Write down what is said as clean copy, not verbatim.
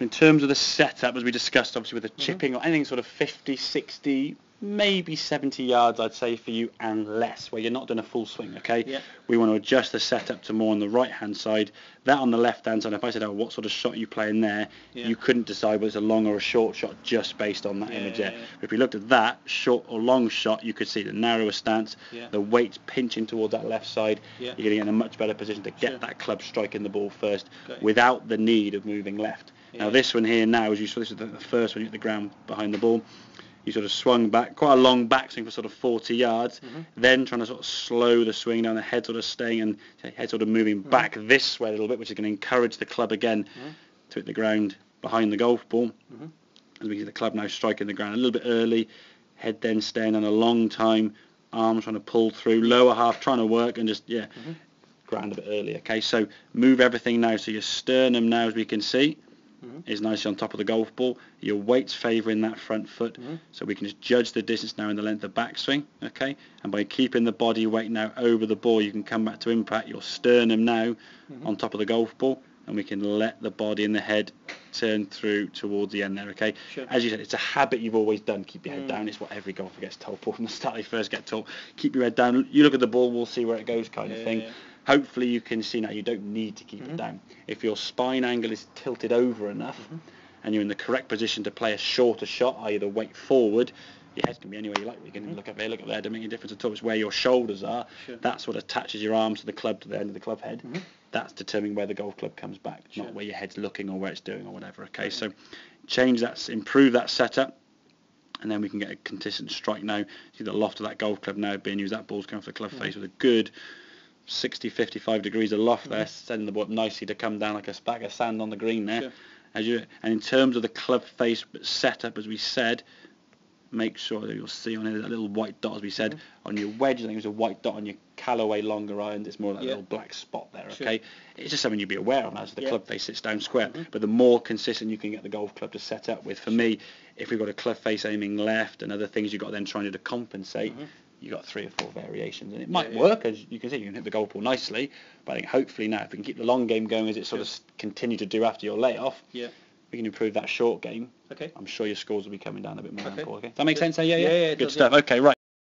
So in terms of the setup, as we discussed, obviously with the chipping or anything sort of 50, 60, maybe 70 yards, I'd say for you, and less, where you're not doing a full swing, okay? Yeah. We want to adjust the setup to more on the right-hand side. That on the left-hand side, if I said, oh, what sort of shot are you playing there, you couldn't decide whether it's a long or a short shot just based on that image there. But if we looked at that, short or long shot, you could see the narrower stance, the weight's pinching towards that left side. You're going to get in a much better position to get that club striking the ball first without the need of moving left. Now this one here now, as you saw, this is the first one you hit the ground behind the ball. You sort of swung back, quite a long backswing for sort of 40 yards, then trying to sort of slow the swing down, the head sort of staying and head sort of moving back this way a little bit, which is going to encourage the club again to hit the ground behind the golf ball. As we see the club now striking the ground a little bit early, head then staying on a long time, arms trying to pull through, lower half trying to work and just, ground a bit early. Okay, so move everything now, so your sternum now, as we can see, is nicely on top of the golf ball. Your weight's favouring that front foot, so we can just judge the distance now in the length of backswing, okay? And by keeping the body weight now over the ball, you can come back to impact your sternum now on top of the golf ball, and we can let the body and the head turn through towards the end there, okay? As you said, it's a habit you've always done. Keep your head down. It's what every golfer gets told from the start they first get taught. Keep your head down. You look at the ball, we'll see where it goes kind of thing. Hopefully you can see now you don't need to keep it down. If your spine angle is tilted over enough and you're in the correct position to play a shorter shot, i.e. the weight forward, your head can be anywhere you like. You can look up there, look up there, don't make any difference at all. It's where your shoulders are. That's what attaches your arms to the club, to the end of the club head. That's determining where the golf club comes back, not where your head's looking or where it's doing or whatever. Okay, so change that, improve that setup, and then we can get a consistent strike now. See the loft of that golf club now being used. That ball's coming off the club face with a good 60, 55 degrees of loft there, sending the ball up nicely to come down like a bag of sand on the green there. And in terms of the club face setup, as we said, make sure that you'll see on here that little white dot, as we said, on your wedge. I think there's a white dot on your Callaway longer irons. It's more like that little black spot there, okay? It's just something you'd be aware of as the club face sits down square. But the more consistent you can get the golf club to set up with, for me, if we've got a club face aiming left and other things you've got then trying to compensate, you've got 3 or 4 variations, and it might work, as you can see. You can hit the golf ball nicely, but I think hopefully now, if we can keep the long game going as it sort of continue to do after your layoff, we can improve that short game. I'm sure your scores will be coming down a bit more. Okay. Does that make sense? Yeah. Good stuff. Okay, right.